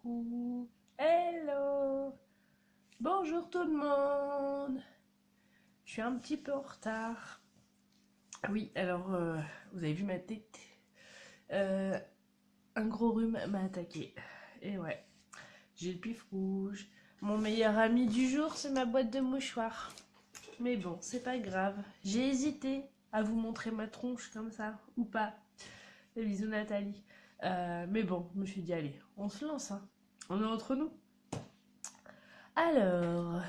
coucou. Hello. Bonjour tout le monde. Je suis un petit peu en retard. Oui, alors, vous avez vu ma tête. Un gros rhume m'a attaqué. Et ouais, j'ai le pif rouge. Mon meilleur ami du jour, c'est ma boîte de mouchoirs. Mais bon, c'est pas grave. J'ai hésité à vous montrer ma tronche comme ça, ou pas. Bisous Nathalie. Mais bon, je me suis dit, allez, on se lance, hein. On est entre nous. Alors,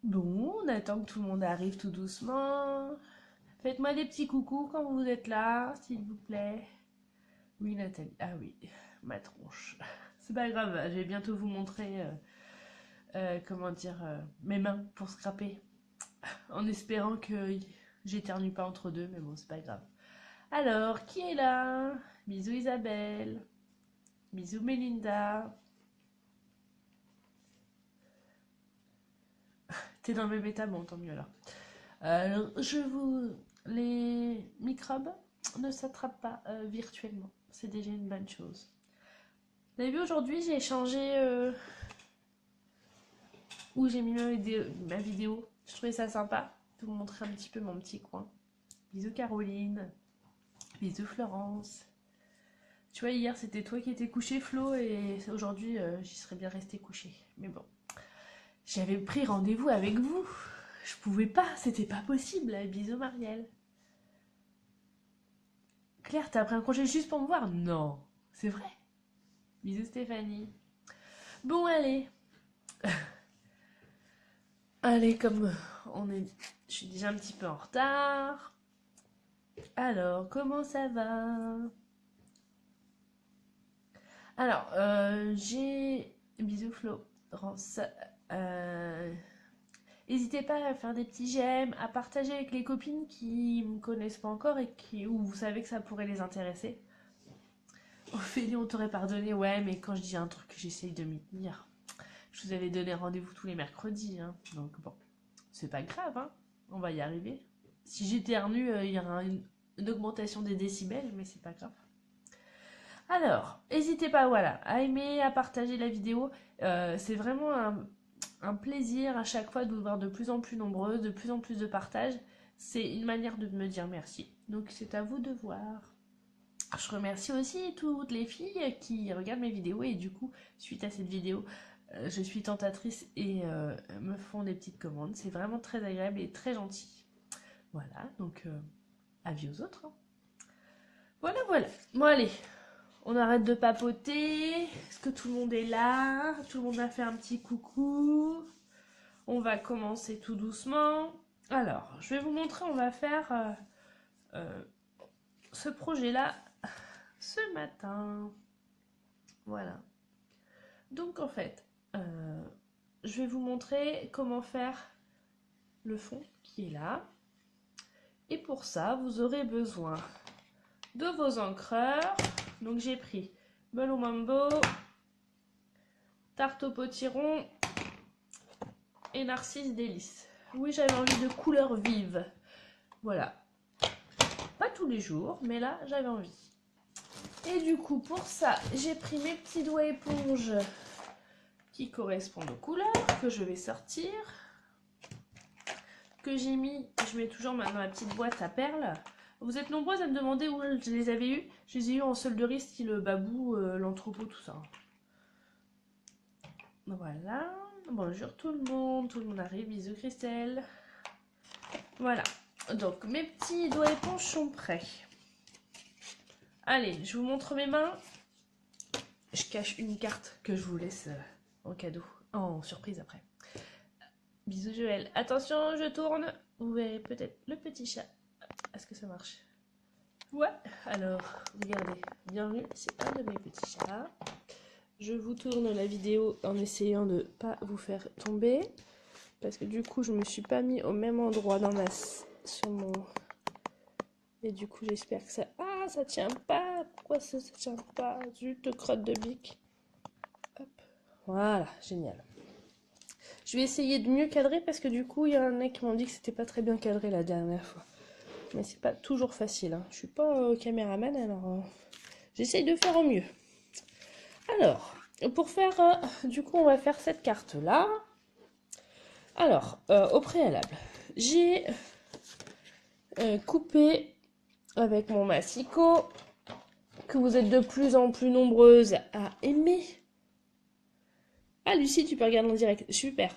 bon, on attend que tout le monde arrive tout doucement. Faites-moi des petits coucous quand vous êtes là, s'il vous plaît. Oui, Nathalie. Ah oui, ma tronche. C'est pas grave, je vais bientôt vous montrer, comment dire, mes mains pour scraper. En espérant que j'éternue pas entre deux, mais bon, c'est pas grave. Alors, qui est là? Bisous Isabelle. Bisous Mélinda. T'es dans mes bêta, bon, tant mieux alors. Les microbes ne s'attrapent pas virtuellement. C'est déjà une bonne chose. Vous avez vu, aujourd'hui, j'ai changé où j'ai mis ma vidéo. Je trouvais ça sympa de vous montrer un petit peu mon petit coin. Bisous Caroline. Bisous Florence. Tu vois, hier, c'était toi qui étais couché, Flo, et aujourd'hui, j'y serais bien restée couchée. Mais bon, j'avais pris rendez-vous avec vous. Je pouvais pas, c'était pas possible. Bisous Marielle. Claire, t'as pris un congé juste pour me voir? Non, c'est vrai. Bisous Stéphanie. Bon, allez. Allez, comme je suis déjà un petit peu en retard. Alors, comment ça va? Alors, bisous Florence. N'hésitez pas à faire des petits j'aime, à partager avec les copines qui me connaissent pas encore et où vous savez que ça pourrait les intéresser. Ophélie, on t'aurait pardonné, ouais, mais quand je dis un truc, j'essaye de m'y tenir. Je vous avais donné rendez-vous tous les mercredis, hein, donc bon, c'est pas grave, hein, on va y arriver. Si j'éternue, il y aura une augmentation des décibels, mais c'est pas grave. Alors, n'hésitez pas, voilà, à aimer, à partager la vidéo. C'est vraiment un plaisir à chaque fois de vous voir de plus en plus nombreuses, de plus en plus de partage. C'est une manière de me dire merci. Donc c'est à vous de voir. Je remercie aussi toutes les filles qui regardent mes vidéos et du coup, suite à cette vidéo, je suis tentatrice et me font des petites commandes. C'est vraiment très agréable et très gentil. Voilà, donc avis aux autres, hein. Voilà, voilà. Bon, allez, on arrête de papoter. Est-ce que tout le monde est là? Tout le monde a fait un petit coucou. On va commencer tout doucement. Alors, je vais vous montrer, on va faire ce projet-là ce matin. Voilà. Donc, en fait, je vais vous montrer comment faire le fond qui est là. Et pour ça, vous aurez besoin de vos encreurs. Donc, j'ai pris Melon Mambo, Tarte au potiron et Narcisse Délice. Oui, j'avais envie de couleurs vives. Voilà. Pas tous les jours, mais là, j'avais envie. Et du coup, pour ça, j'ai pris mes petits doigts éponges qui correspondent aux couleurs, que je vais sortir. Que j'ai mis, je mets toujours maintenant la petite boîte à perles. Vous êtes nombreuses à me demander où je les avais eues. Je les ai eues en solderie, style babou, l'entrepôt, tout ça. Voilà. Bonjour tout le monde arrive. Bisous Christelle. Voilà. Donc mes petits doigts éponges sont prêts. Allez, je vous montre mes mains. Je cache une carte que je vous laisse en cadeau, en surprise après. Bisous Joël. Attention, je tourne. Vous verrez peut-être le petit chat. Est-ce que ça marche? Ouais. Alors, regardez. Bienvenue, c'est un de mes petits chats. Je vous tourne la vidéo en essayant de ne pas vous faire tomber. Parce que du coup, je me suis pas mis au même endroit sur mon... Et du coup, j'espère que ça... Ah, ça tient pas. Pourquoi ça tient pas? Zut, crotte de bique. Hop. Voilà, génial. Je vais essayer de mieux cadrer parce que du coup, il y en a qui m'ont dit que c'était pas très bien cadré la dernière fois. Mais c'est pas toujours facile, hein. Je suis pas caméraman, alors j'essaye de faire au mieux. Alors, pour faire, du coup, on va faire cette carte-là. Alors, au préalable, j'ai coupé avec mon massicot, que vous êtes de plus en plus nombreuses à aimer. Ah, Lucie, tu peux regarder en direct. Super.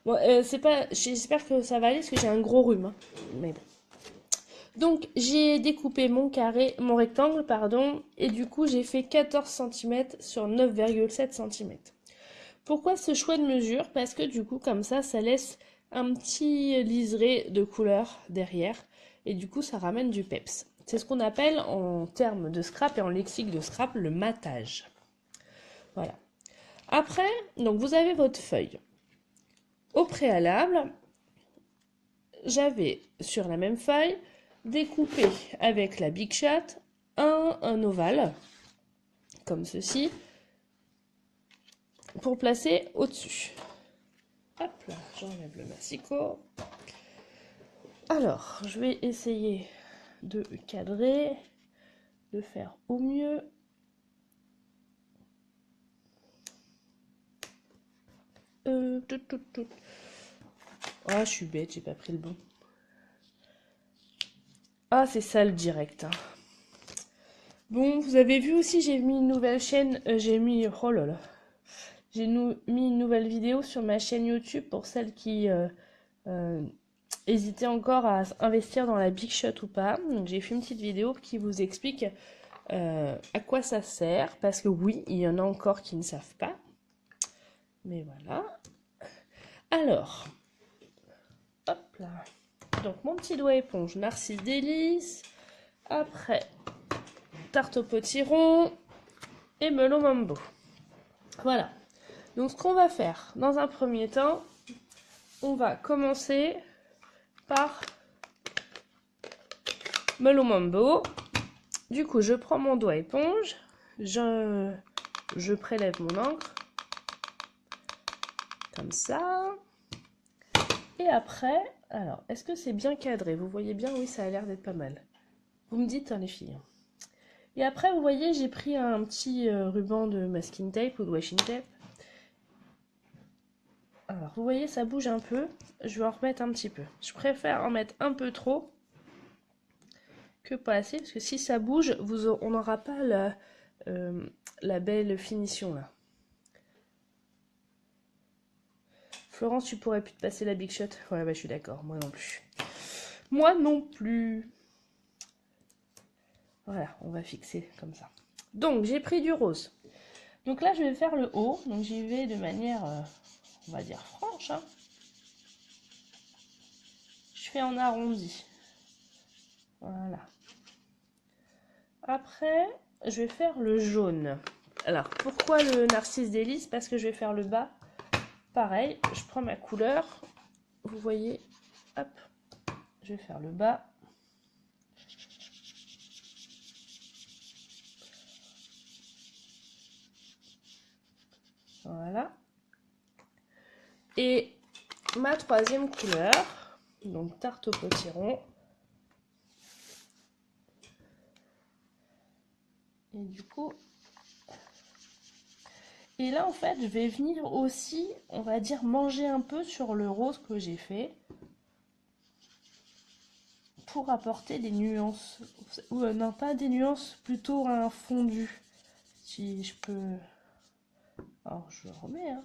Bon, c'est pas... J'espère que ça va aller, parce que j'ai un gros rhume. Hein. Mais bon. Donc, j'ai découpé mon rectangle, pardon, et du coup, j'ai fait 14 cm sur 9,7 cm. Pourquoi ce choix de mesure? Parce que du coup, comme ça laisse un petit liseré de couleur derrière, et du coup, ça ramène du peps. C'est ce qu'on appelle, en termes de scrap et en lexique de scrap, le matage. Voilà. Après, donc vous avez votre feuille. Au préalable, j'avais sur la même feuille découpé avec la Big Shot un ovale, comme ceci, pour placer au-dessus. Hop là, j'enlève le massicot. Alors, je vais essayer de cadrer, de faire au mieux. Ah, je suis bête, j'ai pas pris le bon. Ah, c'est ça le direct. Hein. Bon, vous avez vu aussi, j'ai mis une nouvelle chaîne. Oh là là. J'ai mis une nouvelle vidéo sur ma chaîne YouTube pour celles qui hésitaient encore à investir dans la Big Shot ou pas. Donc j'ai fait une petite vidéo qui vous explique à quoi ça sert. Parce que oui, il y en a encore qui ne savent pas. Mais voilà. Alors, hop là. Donc mon petit doigt éponge, Narcisse Délice. Après, tarte au potiron et melon mambo. Voilà. Donc ce qu'on va faire dans un premier temps, on va commencer par melon mambo. Du coup, je prends mon doigt éponge, je prélève mon encre, comme ça. Et après, alors, est-ce que c'est bien cadré? Vous voyez bien? Oui, ça a l'air d'être pas mal. Vous me dites, hein, les filles. Et après, vous voyez, j'ai pris un petit ruban de masking tape ou de washing tape. Alors, vous voyez, ça bouge un peu. Je vais en remettre un petit peu. Je préfère en mettre un peu trop que pas assez, parce que si ça bouge, on n'aura pas la belle finition, là. Florence, tu pourrais plus te passer la Big Shot? Ouais, bah je suis d'accord, moi non plus. Moi non plus. Voilà, on va fixer comme ça. Donc, j'ai pris du rose. Donc là, je vais faire le haut. Donc, j'y vais de manière, on va dire, franche. Hein. Je fais en arrondi. Voilà. Après, je vais faire le jaune. Alors, pourquoi le Narcisse Délice? Parce que je vais faire le bas. Pareil, je prends ma couleur. Vous voyez, hop, je vais faire le bas. Voilà. Et ma troisième couleur, donc tarte au potiron. Et du coup, et là en fait, je vais venir aussi, on va dire, manger un peu sur le rose que j'ai fait pour apporter des nuances. Ou non, pas des nuances, plutôt un fondu. Si je peux. Alors je remets. Hein.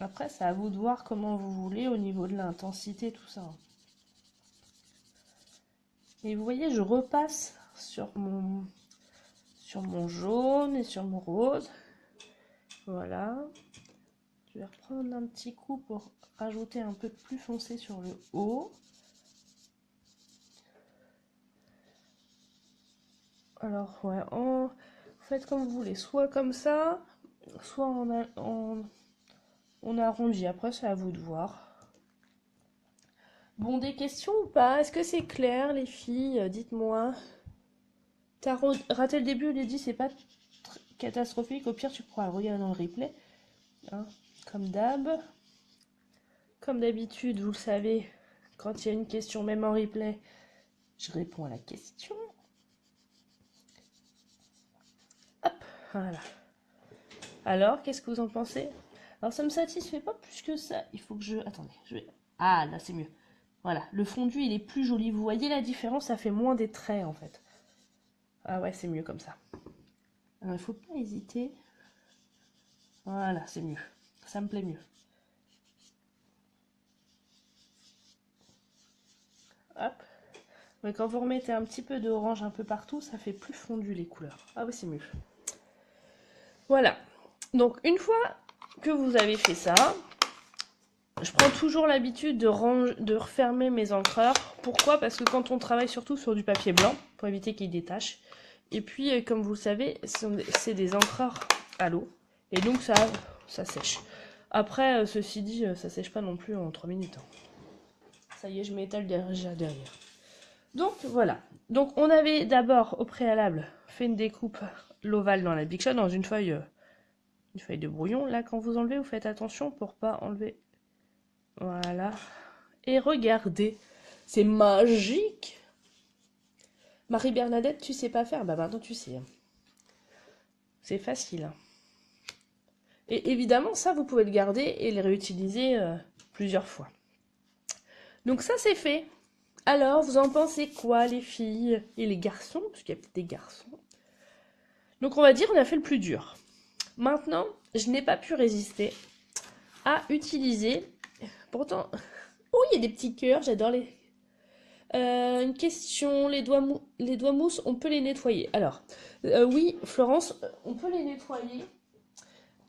Après, c'est à vous de voir comment vous voulez au niveau de l'intensité, tout ça. Et vous voyez, je repasse sur mon jaune et sur mon rose. Voilà. Je vais reprendre un petit coup pour rajouter un peu plus foncé sur le haut. Alors, ouais, vous faites comme vous voulez. Soit comme ça, soit on arrondit. Après, c'est à vous de voir. Bon, des questions ou pas? Est-ce que c'est clair, les filles? Dites-moi. T'as raté le début, Lydie, c'est pas catastrophique. Au pire, tu pourras le regarder dans le replay. Hein, comme d'hab. Comme d'habitude, vous le savez, quand il y a une question, même en replay, je réponds à la question. Hop, voilà. Alors, qu'est-ce que vous en pensez? Alors, ça me satisfait pas plus que ça. Il faut que je... Attendez, je vais... Ah, là, c'est mieux. Voilà, le fondu, il est plus joli. Vous voyez la différence? Ça fait moins des traits, en fait. Ah ouais, c'est mieux comme ça. Alors, il faut pas hésiter. Voilà, c'est mieux. Ça me plaît mieux. Hop. Mais quand vous remettez un petit peu d'orange un peu partout, ça fait plus fondu les couleurs. Ah oui, c'est mieux. Voilà. Donc, une fois que vous avez fait ça, je prends toujours l'habitude de refermer mes encreurs. Pourquoi? Parce que quand on travaille surtout sur du papier blanc, pour éviter qu'il détache. Et puis, comme vous le savez, c'est des encreurs à l'eau. Et donc, ça sèche. Après, ceci dit, ça sèche pas non plus en 3 minutes. Hein. Ça y est, je m'étale déjà derrière. Donc, voilà. Donc, on avait d'abord, au préalable, fait une découpe l'ovale dans la Big Shot, dans une feuille de brouillon. Là, quand vous enlevez, vous faites attention pour pas enlever. Voilà. Et regardez, c'est magique. Marie-Bernadette, tu sais pas faire? Bah maintenant tu sais. C'est facile. Et évidemment, ça, vous pouvez le garder et le réutiliser plusieurs fois. Donc ça, c'est fait. Alors, vous en pensez quoi, les filles et les garçons? Parce qu'il y a peut-être des garçons. Donc on va dire, on a fait le plus dur. Maintenant, je n'ai pas pu résister à utiliser... Pourtant... Oh, il y a des petits cœurs, j'adore les... une question, les doigts mousses, on peut les nettoyer. Alors, oui, Florence, on peut les nettoyer.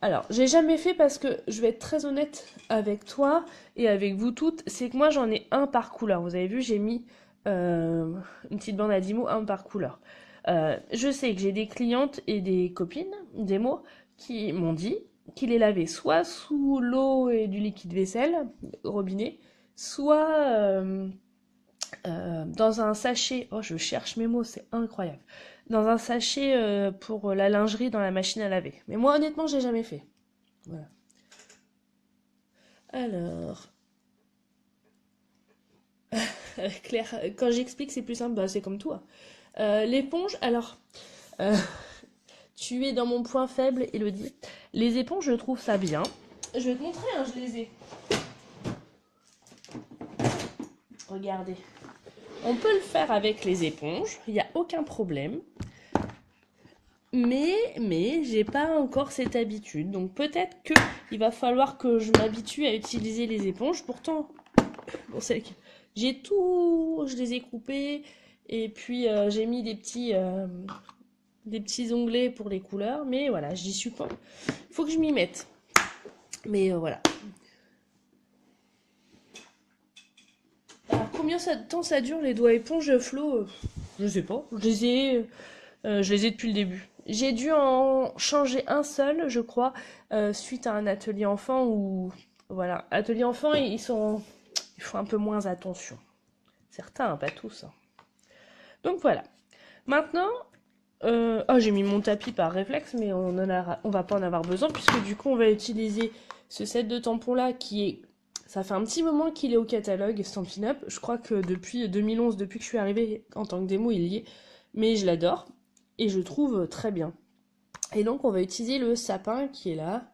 Alors, j'ai jamais fait parce que je vais être très honnête avec toi et avec vous toutes, c'est que moi j'en ai un par couleur. Vous avez vu, j'ai mis une petite bande à 10 mots, un par couleur. Je sais que j'ai des clientes et des copines, des mots, qui m'ont dit qu'ils les lavaient soit sous l'eau et du liquide vaisselle, robinet, soit dans un sachet, oh je cherche mes mots, c'est incroyable, dans un sachet pour la lingerie dans la machine à laver. Mais moi honnêtement j'ai jamais fait. Voilà. Alors, Claire, quand j'explique c'est plus simple, bah, c'est comme toi. L'éponge, alors, euh, tu es dans mon point faible, Elodie. Les éponges, je trouve ça bien. Je vais te montrer, hein, je les ai. Regardez. On peut le faire avec les éponges, il n'y a aucun problème. Mais j'ai pas encore cette habitude. Donc peut-être qu'il va falloir que je m'habitue à utiliser les éponges. Pourtant, bon, j'ai tout, je les ai coupés. Et puis j'ai mis des petits onglets pour les couleurs. Mais voilà, j'y suis pas. Il faut que je m'y mette. Mais voilà. Alors combien de temps ça dure les doigts éponges, Flo? Je sais pas. Je les ai depuis le début. J'ai dû en changer un seul, je crois, suite à un atelier enfant où, voilà, atelier enfant, ils font un peu moins attention. Certains, hein, pas tous. Hein. Donc voilà. Maintenant, oh, j'ai mis mon tapis par réflexe, mais on va pas en avoir besoin puisque du coup, on va utiliser ce set de tampons là qui est, ça fait un petit moment qu'il est au catalogue Stampin' Up. Je crois que depuis 2011, depuis que je suis arrivée en tant que démo, il y est, mais je l'adore. Et je trouve très bien. Et donc on va utiliser le sapin qui est là.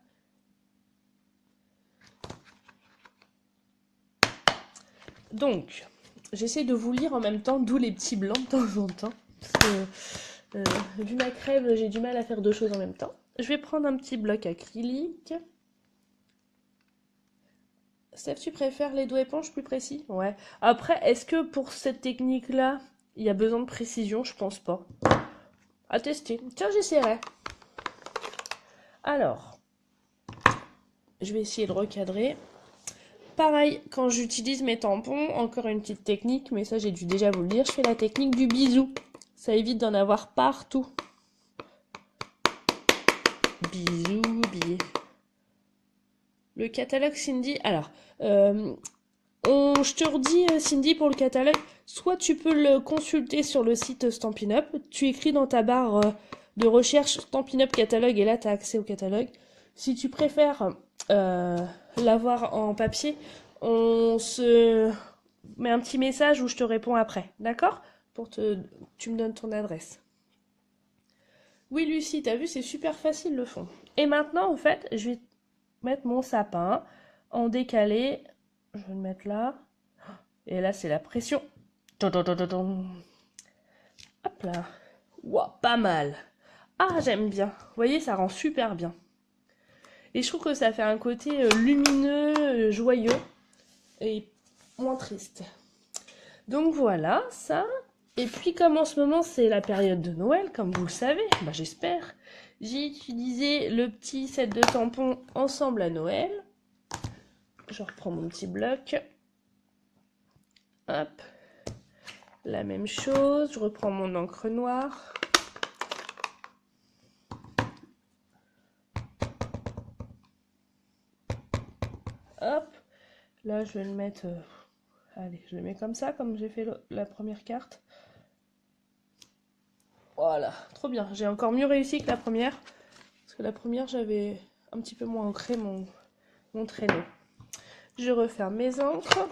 Donc, j'essaie de vous lire en même temps, d'où les petits blancs de temps en temps. Parce que, vu ma crève, j'ai du mal à faire deux choses en même temps. Je vais prendre un petit bloc acrylique. Steph, tu préfères les doigts éponges plus précis? Ouais. Après, est-ce que pour cette technique-là, il y a besoin de précision? Je pense pas. À tester. Tiens, j'essaierai. Alors, je vais essayer de recadrer. Pareil, quand j'utilise mes tampons, encore une petite technique, mais ça j'ai dû déjà vous le dire, je fais la technique du bisou. Ça évite d'en avoir partout. Bisou, bisou. Le catalogue Cindy, alors, je te redis Cindy pour le catalogue, soit tu peux le consulter sur le site Stampin' Up, tu écris dans ta barre de recherche Stampin' Up catalogue et là tu as accès au catalogue. Si tu préfères l'avoir en papier, on se met un petit message où je te réponds après, d'accord? Tu me donnes ton adresse. Oui Lucie, t'as vu, c'est super facile le fond. Et maintenant, en fait, je vais mettre mon sapin en décalé. Je vais le mettre là. Et là, c'est la pression. Hop là. Wow, pas mal. Ah, j'aime bien. Vous voyez, ça rend super bien. Et je trouve que ça fait un côté lumineux, joyeux et moins triste. Donc voilà, ça. Et puis comme en ce moment c'est la période de Noël, comme vous le savez, bah j'espère, j'ai utilisé le petit set de tampons ensemble à Noël. Je reprends mon petit bloc. Hop. La même chose, je reprends mon encre noire. Hop. Là je vais le mettre... allez, je le mets comme ça, comme j'ai fait la première carte. Voilà, trop bien. J'ai encore mieux réussi que la première. Parce que la première, j'avais un petit peu moins ancré mon traîneau. Je referme mes encres.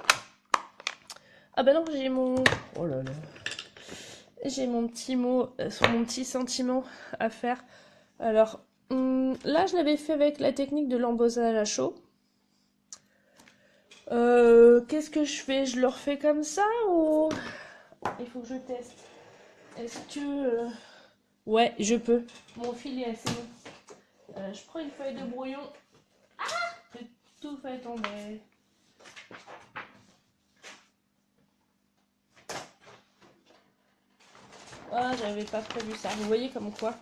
Ah bah non, j'ai mon... oh là là. J'ai mon petit mot, mon petit sentiment à faire. Alors, là, je l'avais fait avec la technique de l'embossage à chaud. Qu'est-ce que je fais? Je le refais comme ça ou... il faut que je teste. Est-ce que... ouais, je peux. Mon fil est assez long. Je prends une feuille de brouillon. Ah, j'ai tout fait tomber. Ah, j'avais pas prévu ça. Vous voyez comme quoi.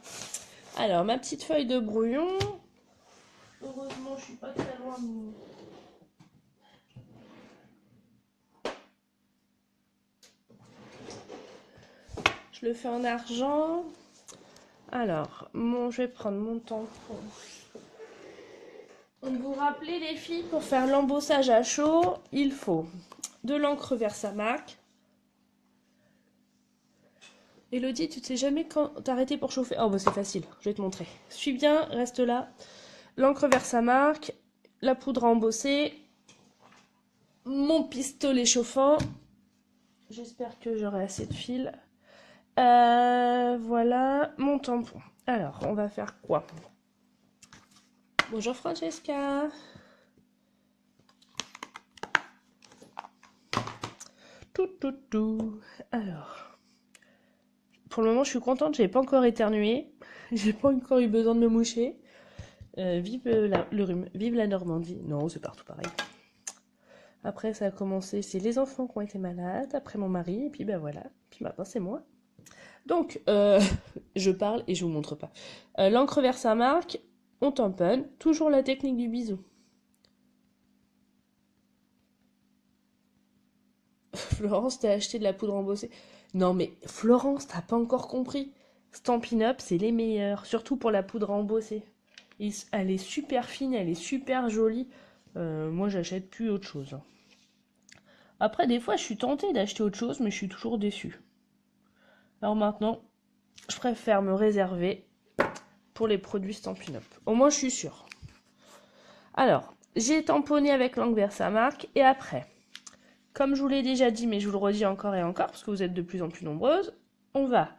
Alors, ma petite feuille de brouillon. Heureusement, je suis pas très loin de... je le fais en argent. Alors, je vais prendre mon tampon. Donc, vous rappelez les filles, pour faire l'embossage à chaud, il faut de l'encre Versamark. Elodie, tu ne sais jamais quand t'arrêter pour chauffer. Oh, bah c'est facile, je vais te montrer. Suis bien, reste là. L'encre Versamark, la poudre à embosser, mon pistolet chauffant. J'espère que j'aurai assez de fil. Voilà, mon tampon. Alors, on va faire quoi? Bonjour Francesca. Tout. Alors, pour le moment, je suis contente, j'ai pas encore éternué. J'ai pas encore eu besoin de me moucher. Vive le rhume, vive la Normandie. Non, c'est partout pareil. Après, ça a commencé, c'est les enfants qui ont été malades, après mon mari, et puis ben voilà. Puis maintenant, c'est moi. Donc, je parle et je vous montre pas. L'encre Versamark, on tamponne. Toujours la technique du bisou. Florence, t'as acheté de la poudre embossée. Non mais Florence, t'as pas encore compris. Stampin' Up, c'est les meilleurs, surtout pour la poudre embossée. Elle est super fine, elle est super jolie. Moi, j'achète plus autre chose. Après, des fois, je suis tentée d'acheter autre chose, mais je suis toujours déçue. Alors maintenant, je préfère me réserver pour les produits Stampin' Up. Au moins, je suis sûre. Alors, j'ai tamponné avec l'encre Versamark et après... comme je vous l'ai déjà dit, mais je vous le redis encore et encore, parce que vous êtes de plus en plus nombreuses, on va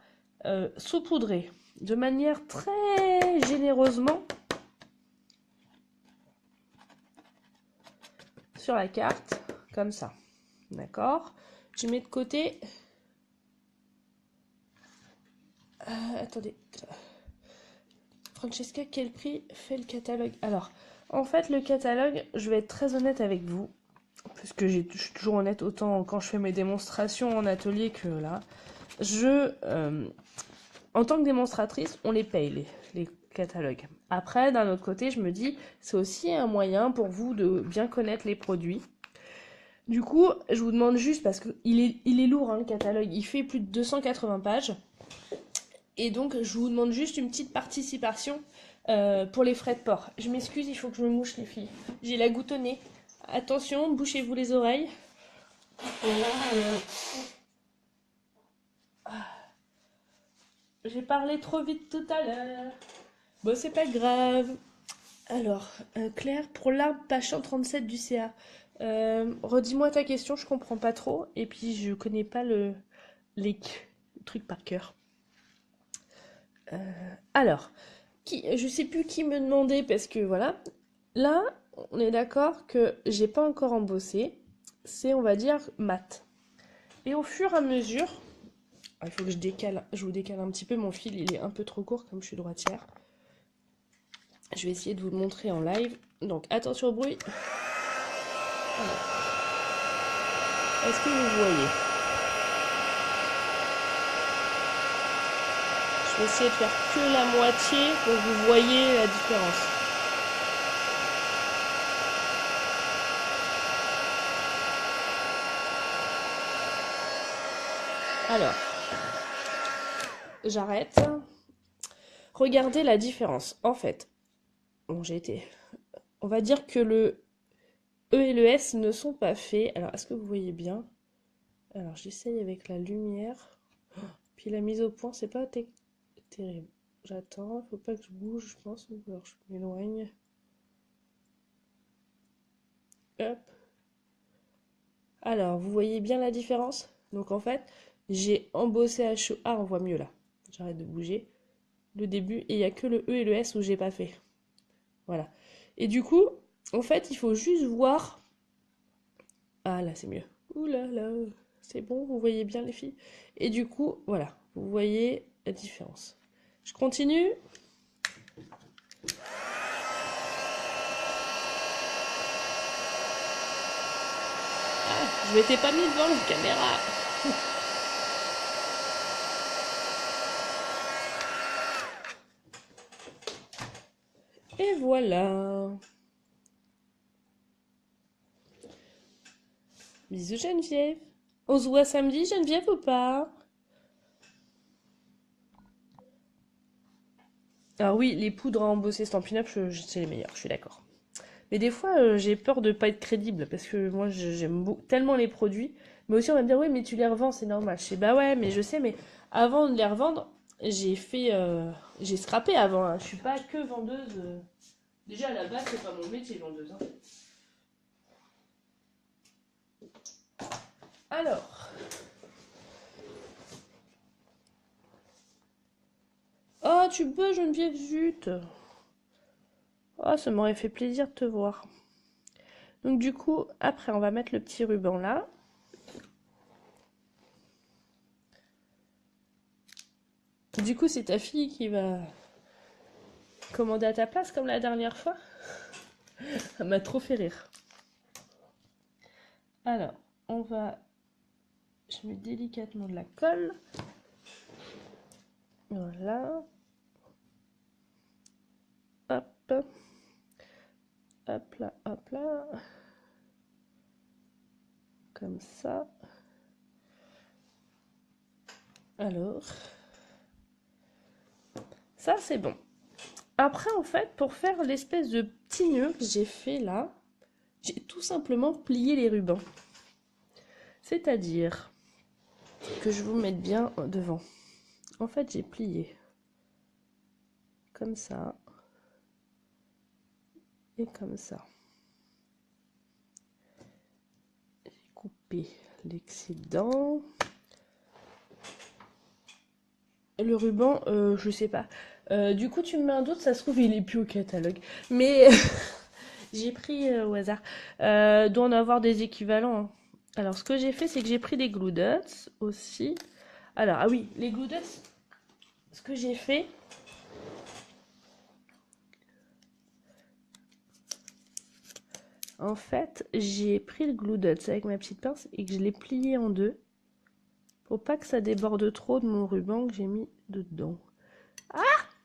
saupoudrer de manière très généreusement sur la carte, comme ça. D'accord? Je mets de côté... attendez. Francesca, quel prix fait le catalogue? Alors, en fait, le catalogue, je vais être très honnête avec vous, parce que je suis toujours honnête autant quand je fais mes démonstrations en atelier que là. En tant que démonstratrice, on les paye, les catalogues. Après, d'un autre côté, je me dis, c'est aussi un moyen pour vous de bien connaître les produits. Du coup, je vous demande juste, parce qu'il est lourd, hein, le catalogue, il fait plus de 280 pages. Et donc, je vous demande juste une petite participation pour les frais de port. Je m'excuse, il faut que je me mouche, les filles. J'ai la goutte au nez. Attention, bouchez-vous les oreilles. J'ai parlé trop vite tout à l'heure. Bon, c'est pas grave. Alors, Claire, pour l'arbre Pachan 37 du CA, redis-moi ta question, je comprends pas trop. Et puis, je connais pas le truc par cœur. Alors, Je sais plus qui me demandait parce que voilà. Là, on est d'accord que j'ai pas encore embossé. C'est, on va dire, mat. Et au fur et à mesure, il faut que je vous décale un petit peu. Mon fil, il est un peu trop court comme je suis droitière. Je vais essayer de vous le montrer en live. Donc, attention au bruit. Voilà. Est-ce que vous voyez? Je vais essayer de faire que la moitié pour que vous voyez la différence. Alors, j'arrête. Regardez la différence. En fait, bon, on va dire que le E et le S ne sont pas faits. Alors, est-ce que vous voyez bien? Alors, j'essaye avec la lumière. Puis la mise au point, c'est pas terrible. J'attends, faut pas que je bouge, je pense. Alors, je m'éloigne. Hop. Alors, vous voyez bien la différence? Donc, en fait, j'ai embossé à chaud. Ah, on voit mieux là. J'arrête de bouger. Le début, et il n'y a que le E et le S où j'ai pas fait. Voilà. Et du coup, en fait, il faut juste voir. Ah, là, c'est mieux. Ouh là là. C'est bon, vous voyez bien les filles. Et du coup, voilà. Vous voyez la différence. Je continue. Ah, je m'étais pas mis devant la caméra. Et voilà. Bisous Geneviève. On se voit samedi, Geneviève, ou pas? Alors oui, les poudres à embosser Stampin' Up, c'est les meilleurs, je suis d'accord. Mais des fois, j'ai peur de pas être crédible, parce que moi, j'aime tellement les produits. Mais aussi, on va me dire, oui, mais tu les revends, c'est normal. Je sais, bah ouais, mais je sais, mais avant de les revendre, j'ai scrappé avant, hein. Je suis pas que vendeuse. Déjà, à la base, c'est pas mon métier, vendeuse, hein. Alors. Oh, tu peux, Geneviève, zut. Oh, ça m'aurait fait plaisir de te voir. Donc du coup, après, on va mettre le petit ruban là. Du coup, c'est ta fille qui va commander à ta place comme la dernière fois. Ça m'a trop fait rire. Alors, je mets délicatement de la colle. Voilà. Hop. Hop là, hop là. Comme ça. Alors. Ça, c'est bon. Après, en fait, pour faire l'espèce de petit nœud que j'ai fait là, j'ai tout simplement plié les rubans. C'est-à-dire que je vous mette bien devant. En fait, j'ai plié comme ça et comme ça. J'ai coupé l'excédent. Le ruban, je sais pas. Du coup, tu me mets un doute, ça se trouve, il est plus au catalogue. Mais j'ai pris au hasard. Doit en avoir des équivalents, hein. Alors, ce que j'ai fait, c'est que j'ai pris des glue dots aussi. Alors, ah oui, les glue dots, ce que j'ai fait, en fait, j'ai pris le glue dots avec ma petite pince et que je l'ai plié en deux pour pas que ça déborde trop de mon ruban que j'ai mis dedans. Ah!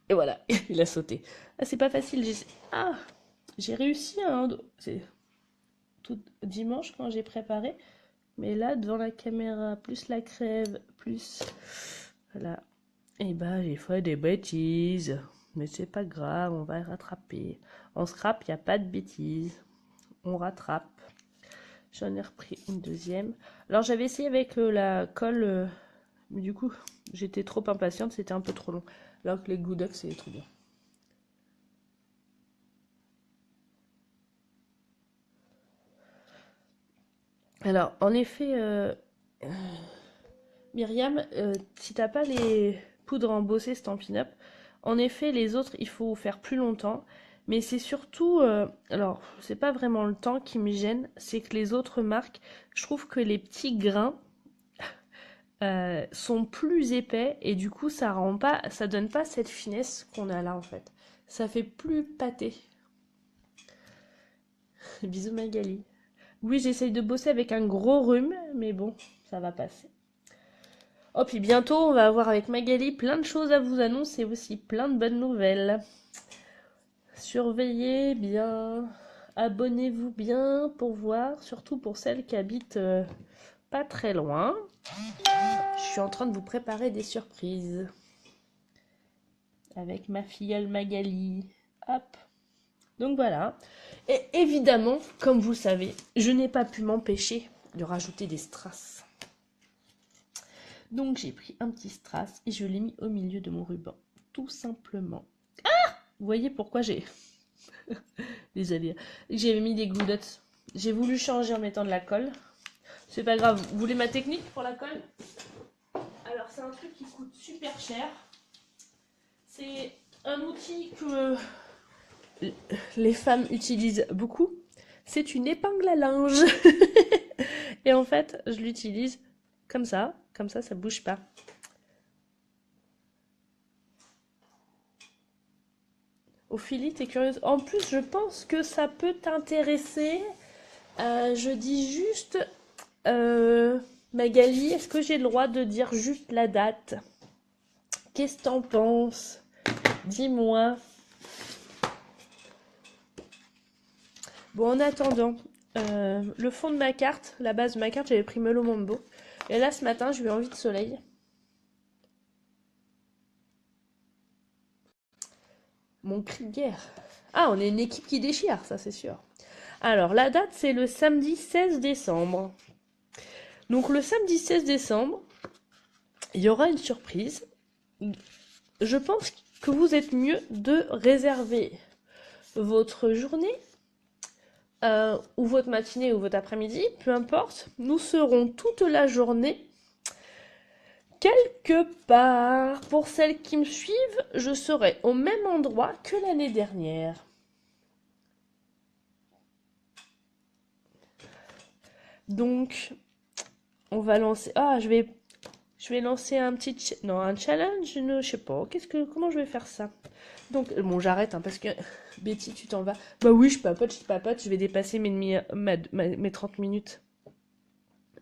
Et voilà, il a sauté. Ah, c'est pas facile. J'ai réussi, hein. C'est tout dimanche quand j'ai préparé. Mais là, devant la caméra, plus la crève, plus... Voilà. Et bah, j'ai fait des bêtises. Mais c'est pas grave, on va rattraper. En scrap, il n'y a pas de bêtises. On rattrape. J'en ai repris une deuxième. Alors, j'avais essayé avec la colle... mais du coup, j'étais trop impatiente, c'était un peu trop long. Alors que les Glue Dots, c'est trop bien. Alors, en effet, Myriam, si t'as pas les poudres embossées Stampin' Up, en effet, les autres, il faut faire plus longtemps. Mais c'est surtout... alors, c'est pas vraiment le temps qui me gêne. C'est que les autres marques, je trouve que les petits grains sont plus épais. Et du coup, ça donne pas cette finesse qu'on a là, en fait. Ça fait plus pâté. Bisous Magali. Oui, j'essaye de bosser avec un gros rhume. Mais bon, ça va passer. Oh, puis bientôt, on va avoir avec Magali plein de choses à vous annoncer aussi, plein de bonnes nouvelles. Surveillez bien, abonnez-vous bien pour voir, surtout pour celles qui habitent pas très loin. Je suis en train de vous préparer des surprises avec ma filleule Magali. Hop. Donc voilà. Et évidemment, comme vous le savez, je n'ai pas pu m'empêcher de rajouter des strass. Donc j'ai pris un petit strass et je l'ai mis au milieu de mon ruban. Tout simplement. Ah! Vous voyez pourquoi j'ai... Désolée. J'ai mis des glue dots. J'ai voulu changer en mettant de la colle. C'est pas grave. Vous voulez ma technique pour la colle? Alors c'est un truc qui coûte super cher. C'est un outil que les femmes utilisent beaucoup. C'est une épingle à linge. Et en fait, je l'utilise comme ça. Comme ça bouge pas. Ophélie, t'es curieuse? En plus, je pense que ça peut t'intéresser. Je dis juste... Magali, est-ce que j'ai le droit de dire juste la date? Qu'est-ce que t'en penses? Dis-moi. Bon, en attendant, le fond de ma carte, la base de ma carte, j'avais pris Mellow Mambo. Et là, ce matin, j'ai eu envie de soleil. Mon cri de guerre. Ah, on est une équipe qui déchire, ça c'est sûr. Alors, la date, c'est le samedi 16 décembre. Donc, le samedi 16 décembre, il y aura une surprise. Je pense que vous êtes mieux de réserver votre journée ou votre matinée ou votre après-midi, peu importe. Nous serons toute la journée quelque part. Pour celles qui me suivent, je serai au même endroit que l'année dernière. Donc, on va lancer... Ah, je vais lancer un petit... Non, un challenge, je sais pas. Comment je vais faire ça? Donc, bon, j'arrête, hein, parce que... Betty, tu t'en vas. Bah oui, je papote, je vais dépasser mes 30 minutes.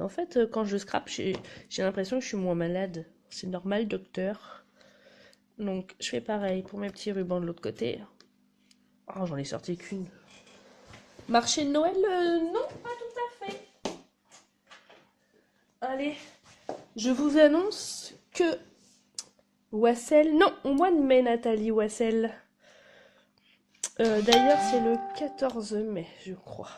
En fait, quand je scrape, j'ai l'impression que je suis moins malade. C'est normal, docteur. Donc, je fais pareil pour mes petits rubans de l'autre côté. Oh, j'en ai sorti qu'une. Marché de Noël, non, pas tout à fait. Allez, je vous annonce que Wassel... Non, au mois de mai, Nathalie Wassel. D'ailleurs, c'est le 14 mai, je crois.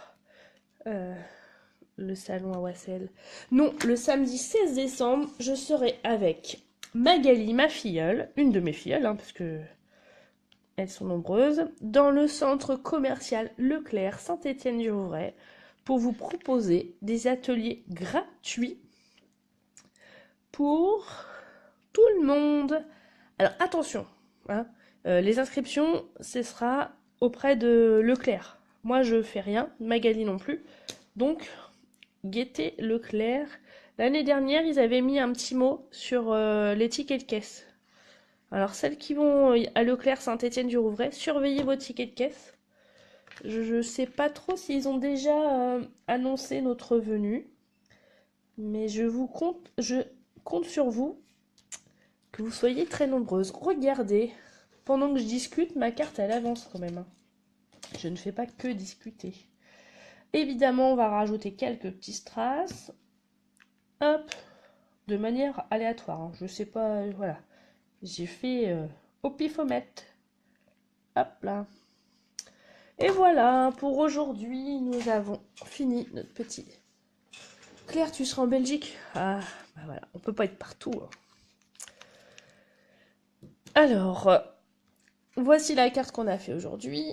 Le salon à Wassel. Non, le samedi 16 décembre, je serai avec Magali, ma filleule, une de mes filleules, hein, parce que elles sont nombreuses, dans le centre commercial Leclerc Saint-Étienne-du-Rouvray pour vous proposer des ateliers gratuits pour tout le monde. Alors attention, hein, les inscriptions, ce sera auprès de Leclerc. Moi, je fais rien, Magali non plus. Donc, guettez Leclerc. L'année dernière, ils avaient mis un petit mot sur les tickets de caisse. Alors, celles qui vont à Leclerc Saint-Étienne-du-Rouvray, surveillez vos tickets de caisse. Je sais pas trop s'ils ont déjà annoncé notre venue. Mais je compte sur vous, que vous soyez très nombreuses. Regardez, pendant que je discute, ma carte, elle avance quand même. Hein. Je ne fais pas que discuter. Évidemment, on va rajouter quelques petits strass. Hop, de manière aléatoire. Hein. Je sais pas, voilà. J'ai fait au pifomètre. Hop là. Et voilà, pour aujourd'hui, nous avons fini notre petit... Claire, tu seras en Belgique? Ah, bah voilà, on peut pas être partout. Hein. Alors, voici la carte qu'on a fait aujourd'hui.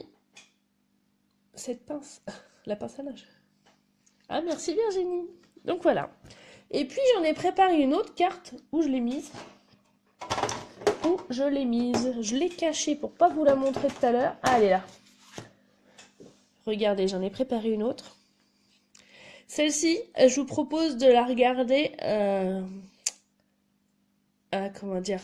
Cette pince, la pince à linge. Ah, merci Virginie. Donc voilà. Et puis, j'en ai préparé une autre carte où je l'ai mise. où je l'ai mise. Je l'ai cachée pour pas vous la montrer tout à l'heure. Ah, elle est là. Regardez, j'en ai préparé une autre. Celle-ci, je vous propose de la regarder... comment dire,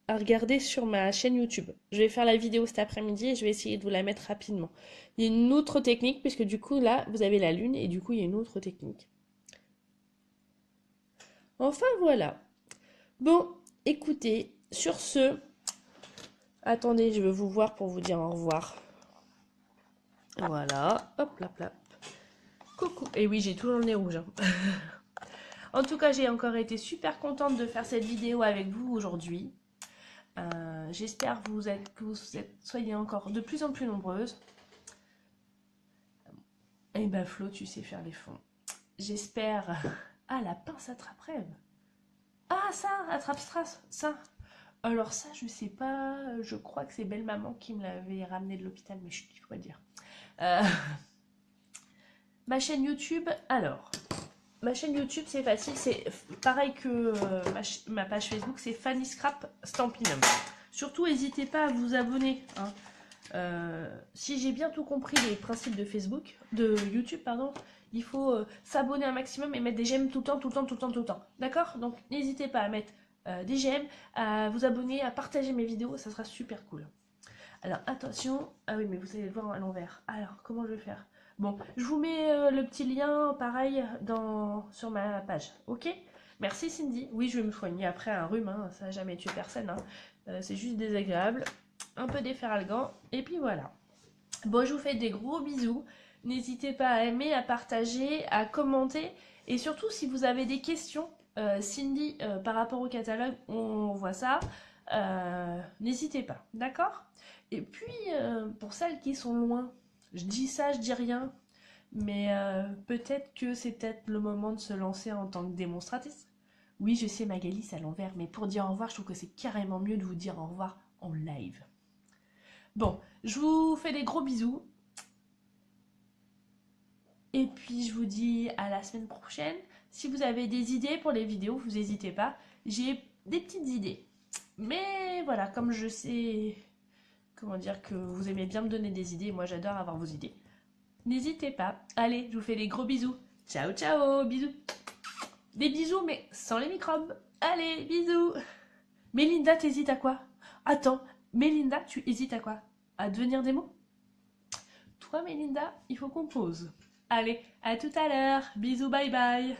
à regarder sur ma chaîne YouTube. Je vais faire la vidéo cet après-midi et je vais essayer de vous la mettre rapidement. Il y a une autre technique, puisque du coup, là, vous avez la lune et du coup, il y a une autre technique. Enfin, voilà. Bon, écoutez, sur ce... Attendez, je vais vous voir pour vous dire au revoir. Voilà, hop, là, là. Coucou. Et oui, j'ai toujours le nez rouge. Hein. En tout cas, j'ai encore été super contente de faire cette vidéo avec vous aujourd'hui. J'espère que vous soyez encore de plus en plus nombreuses. Et ben Flo, tu sais faire les fonds. J'espère... Ah, la pince attrape-rêve. Ah, ça, attrape-strass, ça. Alors ça, je sais pas, je crois que c'est belle maman qui me l'avait ramené de l'hôpital, mais je ne peux pas le dire. Ma chaîne YouTube, alors... Ma chaîne YouTube, c'est facile, c'est pareil que ma page Facebook, c'est Fanny Scrap Stampinum. Surtout, n'hésitez pas à vous abonner. Hein. Si j'ai bien tout compris les principes de Facebook, de YouTube, pardon, il faut s'abonner un maximum et mettre des j'aime tout le temps, tout le temps, tout le temps, tout le temps. D'accord? Donc, n'hésitez pas à mettre des j'aime, à vous abonner, à partager mes vidéos, ça sera super cool. Alors, attention. Ah oui, mais vous allez le voir à l'envers. Alors, comment je vais faire? Bon, je vous mets le petit lien, pareil, sur ma page, ok? Merci Cindy. Oui, je vais me soigner après un rhume, hein, ça n'a jamais tué personne. Hein. C'est juste désagréable. Un peu déferalgant, et puis voilà. Bon, je vous fais des gros bisous. N'hésitez pas à aimer, à partager, à commenter. Et surtout, si vous avez des questions, Cindy, par rapport au catalogue, on voit ça. N'hésitez pas, d'accord? Et puis, pour celles qui sont loin, je dis ça, je dis rien, mais peut-être que c'est peut-être le moment de se lancer en tant que démonstratrice. Oui, je sais, Magali, c'est à l'envers, mais pour dire au revoir, je trouve que c'est carrément mieux de vous dire au revoir en live. Bon, je vous fais des gros bisous. Et puis, je vous dis à la semaine prochaine. Si vous avez des idées pour les vidéos, vous n'hésitez pas. J'ai des petites idées. Mais voilà, comme je sais... Comment dire que vous aimez bien me donner des idées, moi j'adore avoir vos idées. N'hésitez pas. Allez, je vous fais des gros bisous. Ciao, ciao, bisous. Des bisous, mais sans les microbes. Allez, bisous. Mélinda, t'hésites à quoi? Attends, Mélinda, tu hésites à quoi? À devenir des mots? Toi, Mélinda, il faut qu'on pose. Allez, à tout à l'heure. Bisous, bye bye.